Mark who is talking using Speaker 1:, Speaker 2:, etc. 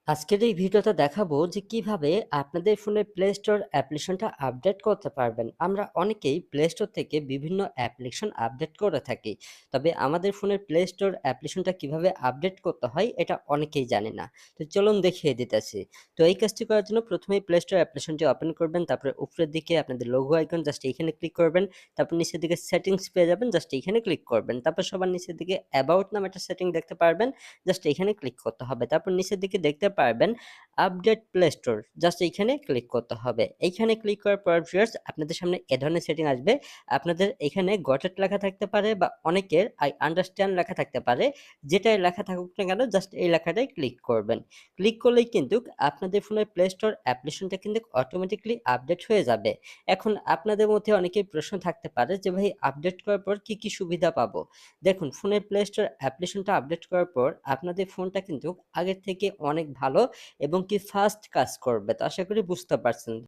Speaker 1: আজকের এই ভিডিওতে দেখাবো যে কিভাবে আপনাদের ফোনের প্লে স্টোর অ্যাপ্লিকেশনটা আপডেট করতে পারবেন। আমরা অনেকেই প্লে স্টোর থেকে বিভিন্ন অ্যাপ্লিকেশন আপডেট করে থাকি। তবে আমাদের ফোনের প্লে স্টোর অ্যাপ্লিকেশনটা কিভাবে আপডেট করতে হয় এটা অনেকেই জানে না। তো চলুন দেখিয়ে দিতেছি। তো এই কাজটি করার জন্য প্রথমেই প্লে স্টোর অ্যাপ্লিকেশনটি ওপেন করবেন, তারপরে উপরের দিকে আপনাদের লোগো আইকন জাস্ট এইখানে ক্লিক করবেন, তারপর নিচের দিকে সেটিংস পেয়ে যাবেন, জাস্ট এইখানে ক্লিক করবেন। তারপর সবার নিচের দিকে অ্যাবাউট নামে একটা সেটিং দেখতে পারবেন, জাস্ট এইখানে ক্লিক করতে হবে। তারপর নিচের দিকে দেখতে পারবেন আপডেট প্লে স্টোর, জাস্ট এইখানে ক্লিক করতে হবে। এইখানে ক্লিক করার পর ভিউয়ার্স আপনাদের সামনে এ ধরনের সেটিং আসবে। আপনাদের এখানে গট ইট লেখা থাকতে পারে বা অনেকের আই আন্ডারস্ট্যান্ড লেখা থাকতে পারে। যেটাই লেখা থাকুক না কেন জাস্ট এই লেখাটাই ক্লিক করবেন। ক্লিক করলেই কিন্তু আপনাদের ফোনের প্লে স্টোর অ্যাপ্লিকেশনটা কিন্তু অটোমেটিক্যালি আপডেট হয়ে যাবে। এখন আপনাদের মধ্যে অনেকের প্রশ্ন থাকতে পারে যে ভাই আপডেট করার পর কি, কি সুবিধা পাবো? দেখুন ফোনের প্লে স্টোর অ্যাপ্লিকেশনটা আপডেট করার পর আপনাদের ফোনটা কিন্তু আগের থেকে অনেক ভালো এবং কি ফাস্ট কাজ করবে। তো আশা করি বুঝতে পারছেন।